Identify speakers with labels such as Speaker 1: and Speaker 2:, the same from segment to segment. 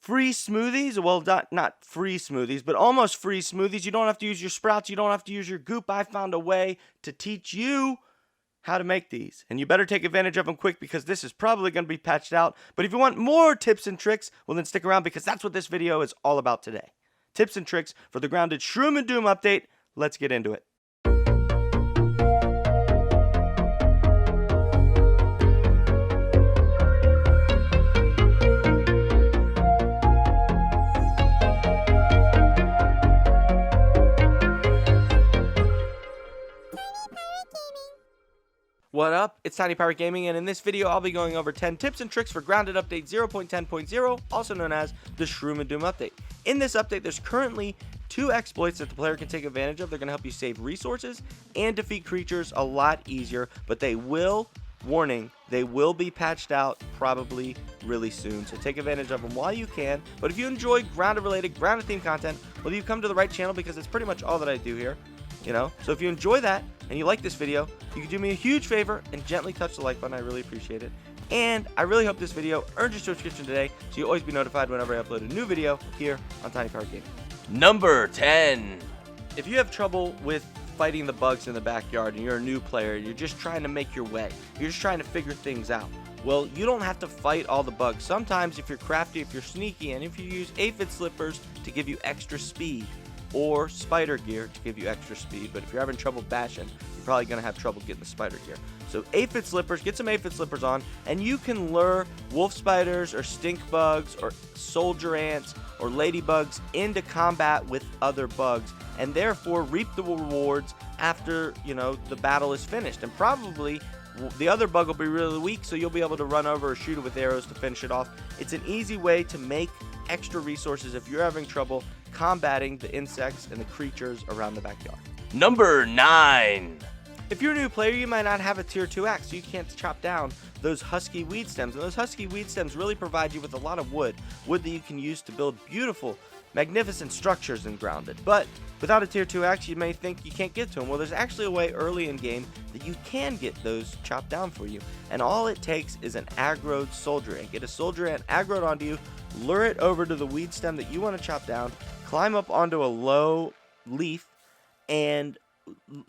Speaker 1: free smoothies. Well, not free smoothies, but almost free smoothies. You don't have to use your sprouts. You don't have to use your goop. I found a way to teach you how to make these. And you better take advantage of them quick because this is probably going to be patched out. But if you want more tips and tricks, well then stick around because that's what this video is all about today. Tips and tricks for the Grounded Shroom and Doom update. Let's get into it. What up? It's Tiny Pirate Gaming, and in this video I'll be going over 10 tips and tricks for Grounded Update 0.10.0, also known as the Shroom and Doom update. In this update, there's currently 2 exploits that the player can take advantage of. They're going to help you save resources and defeat creatures a lot easier, but they will, warning, they will be patched out probably really soon, so take advantage of them while you can. But if you enjoy Grounded-related, Grounded-themed content, well, you've come to the right channel because it's pretty much all that I do here. So if you enjoy that and you like this video, you can do me a huge favor and gently touch the like button. I really appreciate it. And I really hope this video earns your subscription today, so you'll always be notified whenever I upload a new video here on Tiny Pirate Gaming. Number 10. If you have trouble with fighting the bugs in the backyard and you're a new player, you're just trying to make your way, you're just trying to figure things out, well, you don't have to fight all the bugs. Sometimes if you're crafty, if you're sneaky, and if you use aphid slippers to give you extra speed, or spider gear to give you extra speed, but if you're having trouble bashing, you're probably going to have trouble getting the spider gear. So aphid slippers, get some aphid slippers on, and you can lure wolf spiders or stink bugs or soldier ants or ladybugs into combat with other bugs, and therefore reap the rewards after, the battle is finished. And probably the other bug will be really weak, so you'll be able to run over or shoot it with arrows to finish it off. It's an easy way to make extra resources if you're having trouble combating the insects and the creatures around the backyard. Number 9. If you're a new player, you might not have a tier 2 axe, so you can't chop down those husky weed stems. And those husky weed stems really provide you with a lot of wood that you can use to build beautiful, magnificent structures in Grounded. But without a tier 2 axe, you may think you can't get to them. Well, there's actually a way early in game that you can get those chopped down for you. And all it takes is an aggroed soldier ant. Get a soldier ant aggroed onto you, lure it over to the weed stem that you want to chop down, climb up onto a low leaf, and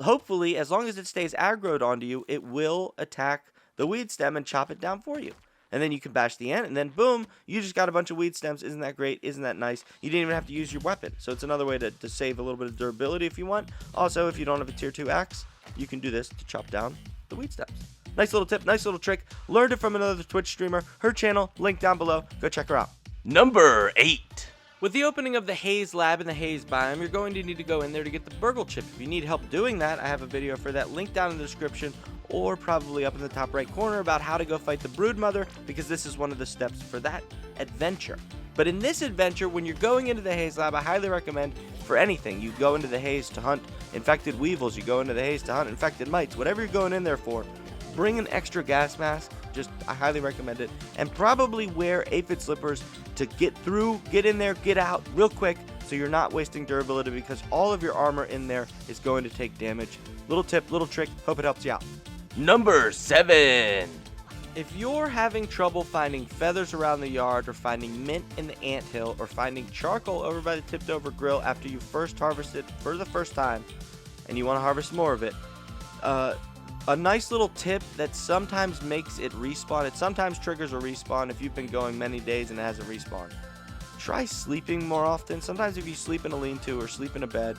Speaker 1: hopefully, as long as it stays aggroed onto you, it will attack the weed stem and chop it down for you. And then you can bash the ant, and then boom, you just got a bunch of weed stems. Isn't that great? Isn't that nice? You didn't even have to use your weapon. So it's another way to save a little bit of durability if you want. Also, if you don't have a tier 2 axe, you can do this to chop down the weed stems. Nice little tip, nice little trick. Learned it from another Twitch streamer. Her channel, link down below. Go check her out. Number 8. With the opening of the Haze lab in the Haze biome, you're going to need to go in there to get the Burgle chip. If you need help doing that, I have a video for that, link down in the description or probably up in the top right corner about how to go fight the Broodmother, because this is one of the steps for that adventure. But in this adventure, when you're going into the Haze lab, I highly recommend for anything. You go into the Haze to hunt infected weevils, you go into the Haze to hunt infected mites, whatever you're going in there for, bring an extra gas mask. I highly recommend it. And probably wear aphid slippers to get through, get in there, get out real quick, so you're not wasting durability, because all of your armor in there is going to take damage. Little tip, little trick, hope it helps you out. Number 7. If you're having trouble finding feathers around the yard, or finding mint in the anthill, or finding charcoal over by the tipped over grill after you first harvested for the first time, and you want to harvest more of it, a nice little tip that sometimes makes it respawn. It sometimes triggers a respawn if you've been going many days and it has a respawn. Try sleeping more often. Sometimes if you sleep in a lean-to or sleep in a bed,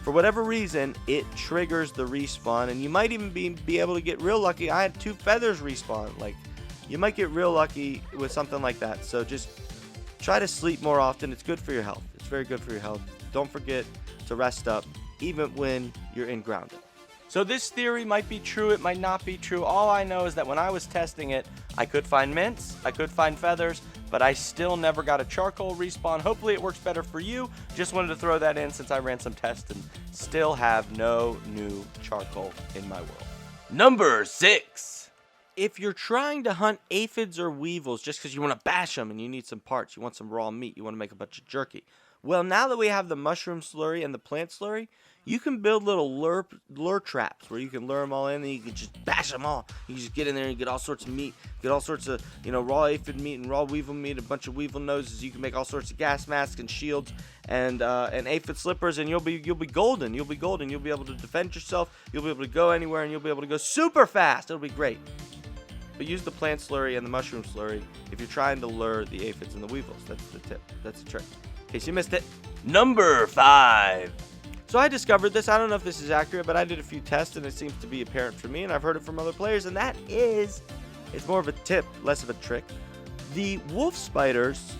Speaker 1: for whatever reason, it triggers the respawn, and you might even be able to get real lucky. I had 2 feathers respawn. You might get real lucky with something like that. So just try to sleep more often. It's good for your health. It's very good for your health. Don't forget to rest up, even when you're in Grounded. So this theory might be true, it might not be true. All I know is that when I was testing it, I could find mints, I could find feathers, but I still never got a charcoal respawn. Hopefully it works better for you. Just wanted to throw that in since I ran some tests and still have no new charcoal in my world. Number 6. If you're trying to hunt aphids or weevils just because you want to bash them and you need some parts, you want some raw meat, you want to make a bunch of jerky, Well, now that we have the mushroom slurry and the plant slurry, you can build little lure traps where you can lure them all in, and you can just bash them all. You just get in there and get all sorts of meat, get all sorts of, raw aphid meat and raw weevil meat, a bunch of weevil noses. You can make all sorts of gas masks and shields and aphid slippers, and you'll be golden. You'll be golden. You'll be able to defend yourself. You'll be able to go anywhere, and you'll be able to go super fast. It'll be great. But use the plant slurry and the mushroom slurry if you're trying to lure the aphids and the weevils. That's the tip. That's the trick. In case you missed it. Number 5. So I discovered this. I don't know if this is accurate, but I did a few tests, and it seems to be apparent for me, and I've heard it from other players, and that is, it's more of a tip, less of a trick. The wolf spiders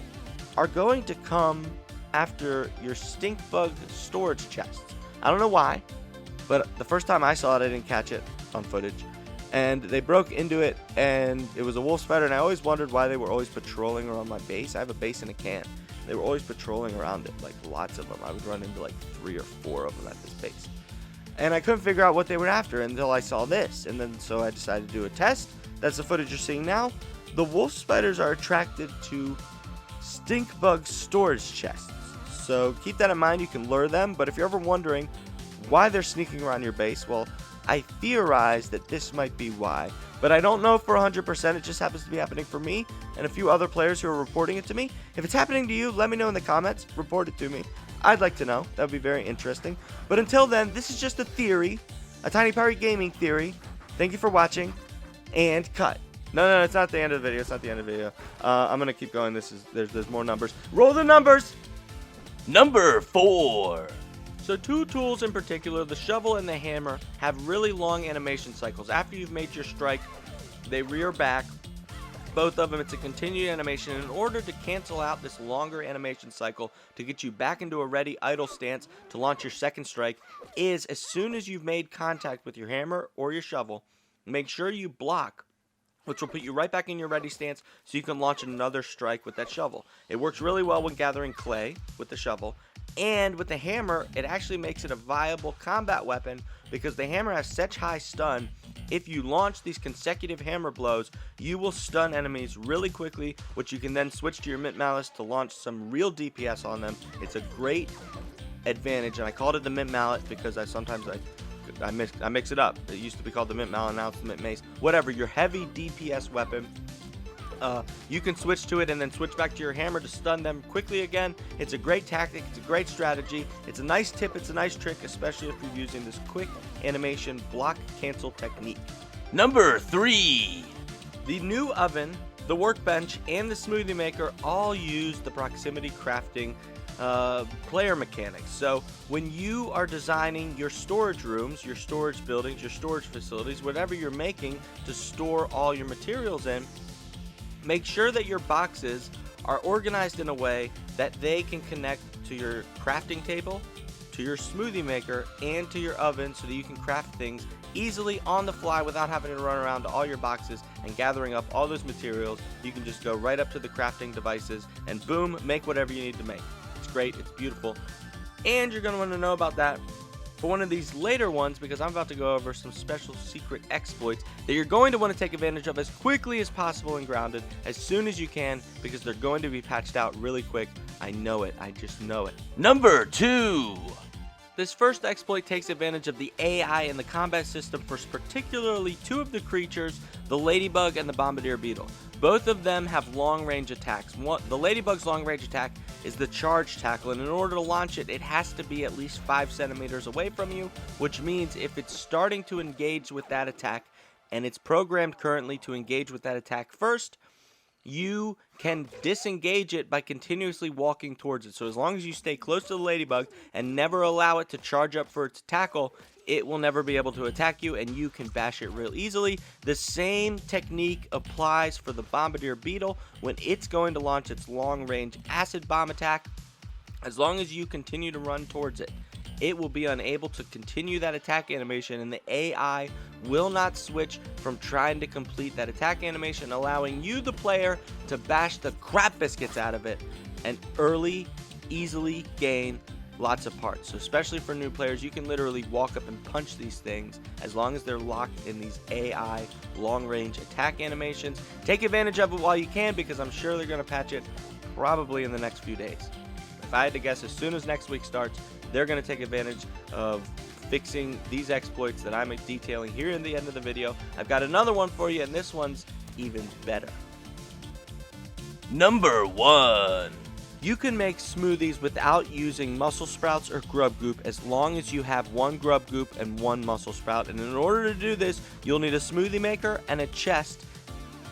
Speaker 1: are going to come after your stink bug storage chests. I don't know why, but the first time I saw it, I didn't catch it on footage. And they broke into it, and it was a wolf spider, and I always wondered why they were always patrolling around my base. I have a base in a can. They were always patrolling around it, like lots of them. I would run into like 3 or 4 of them at this base. And I couldn't figure out what they were after until I saw this. And then so I decided to do a test. That's the footage you're seeing now. The wolf spiders are attracted to stink bug storage chests. So keep that in mind. You can lure them. But if you're ever wondering why they're sneaking around your base, well, I theorize that this might be why, but I don't know for 100%. It just happens to be happening for me and a few other players who are reporting it to me. If it's happening to you, let me know in the comments. Report it to me. I'd like to know. That would be very interesting. But until then, this is just a theory, a Tiny Pirate Gaming theory. Thank you for watching, and cut. No, it's not the end of the video. It's not the end of the video. I'm gonna keep going. There's more numbers. Roll the numbers. Number 4. So 2 tools in particular, the shovel and the hammer, have really long animation cycles. After you've made your strike, they rear back. Both of them, it's a continued animation. In order to cancel out this longer animation cycle to get you back into a ready idle stance to launch your second strike, is as soon as you've made contact with your hammer or your shovel, make sure you block, which will put you right back in your ready stance so you can launch another strike with that shovel. It works really well when gathering clay with the shovel. And with the hammer, it actually makes it a viable combat weapon because the hammer has such high stun. If you launch these consecutive hammer blows, you will stun enemies really quickly, which you can then switch to your Mint Malice to launch some real DPS on them. It's a great advantage, and I called it the Mint Mallet because I mix it up. It used to be called the Mint Mallet, now it's the Mint Mace. Whatever, your heavy DPS weapon. You can switch to it and then switch back to your hammer to stun them quickly again. It's a great tactic. It's a great strategy. It's a nice tip. It's a nice trick, especially if you're using this quick animation block cancel technique. Number 3. The new oven, the workbench, and the smoothie maker all use the proximity crafting player mechanics. So when you are designing your storage rooms, your storage buildings, your storage facilities, whatever you're making to store all your materials in, make sure that your boxes are organized in a way that they can connect to your crafting table, to your smoothie maker, and to your oven so that you can craft things easily on the fly without having to run around to all your boxes and gathering up all those materials. You can just go right up to the crafting devices and boom, make whatever you need to make. It's great, it's beautiful, and you're going to want to know about that for one of these later ones because I'm about to go over some special secret exploits that you're going to want to take advantage of as quickly as possible in Grounded, as soon as you can, because they're going to be patched out really quick. I know it. I just know it. Number 2. This first exploit takes advantage of the AI in the combat system for particularly 2 of the creatures, the ladybug and the bombardier beetle. Both of them have long-range attacks. The ladybug's long-range attack is the charge tackle, and in order to launch it, it has to be at least 5 centimeters away from you, which means if it's starting to engage with that attack, and it's programmed currently to engage with that attack first, you can disengage it by continuously walking towards it. So as long as you stay close to the ladybug and never allow it to charge up for its tackle, it will never be able to attack you, and you can bash it real easily. The same technique applies for the bombardier beetle when it's going to launch its long-range acid bomb attack. As long as you continue to run towards it, it will be unable to continue that attack animation, and the AI will not switch from trying to complete that attack animation, allowing you, the player, to bash the crap biscuits out of it and easily gain lots of parts. So especially for new players, you can literally walk up and punch these things as long as they're locked in these AI long-range attack animations. Take advantage of it while you can, because I'm sure they're going to patch it probably in the next few days. if I had to guess, as soon as next week starts, they're going to take advantage of fixing these exploits that I'm detailing here in the end of the video. I've got another one for you, and this one's even better. Number 1. You can make smoothies without using mussel sprouts or grub goop as long as you have one grub goop and one mussel sprout. And in order to do this, you'll need a smoothie maker and a chest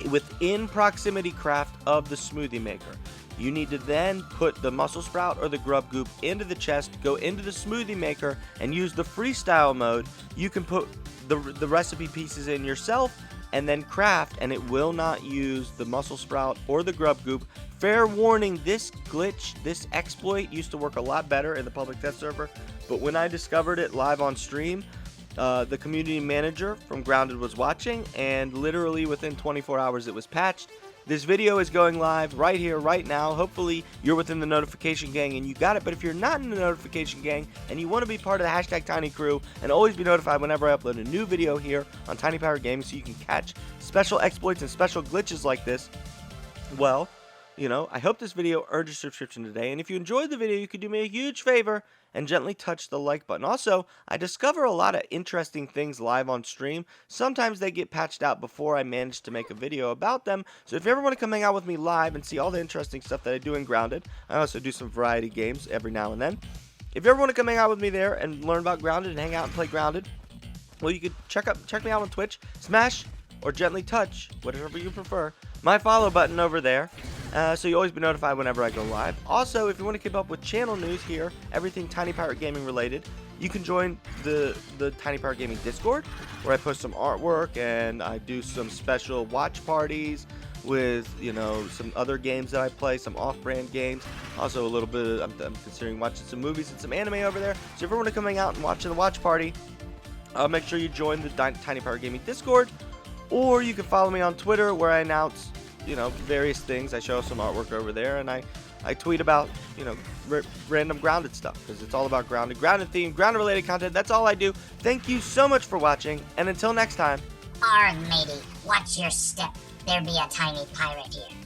Speaker 1: within proximity craft of the smoothie maker. You need to then put the mussel sprout or the grub goop into the chest, go into the smoothie maker, and use the freestyle mode. You can put the recipe pieces in yourself and then craft, and it will not use the mussel sprout or the grub goop. Fair warning, this glitch, this exploit used to work a lot better in the public test server, but when I discovered it live on stream, the community manager from Grounded was watching, and literally within 24 hours it was patched. This video is going live right here, right now. Hopefully you're within the notification gang and you got it, but if you're not in the notification gang and you want to be part of the hashtag Tiny Crew and always be notified whenever I upload a new video here on Tiny Power Gaming so you can catch special exploits and special glitches like this, well, you know, I hope this video earned your subscription today, and if you enjoyed the video, you could do me a huge favor and gently touch the like button. Also, I discover a lot of interesting things live on stream. Sometimes they get patched out before I manage to make a video about them, so if you ever want to come hang out with me live and see all the interesting stuff that I do in Grounded, I also do some variety games every now and then. If you ever want to come hang out with me there and learn about Grounded and hang out and play Grounded, well, you could check me out on Twitch, smash or gently touch, whatever you prefer, my follow button over there. So you'll always be notified whenever I go live. Also, if you want to keep up with channel news here, everything Tiny Power Gaming related, you can join the Tiny Power Gaming Discord, where I post some artwork and I do some special watch parties with, you know, some other games that I play, some off-brand games. Also, a little bit I'm considering watching some movies and some anime over there. So if you want to come hang out and watch the watch party, make sure you join the Tiny Power Gaming Discord, or you can follow me on Twitter, where I announce, you know, various things. I show some artwork over there, and I tweet about, you know, random Grounded stuff, because it's all about Grounded theme, Grounded related content. That's all I do. Thank you so much for watching, and until next time.
Speaker 2: Arg, matey, watch your step. There be a tiny pirate here.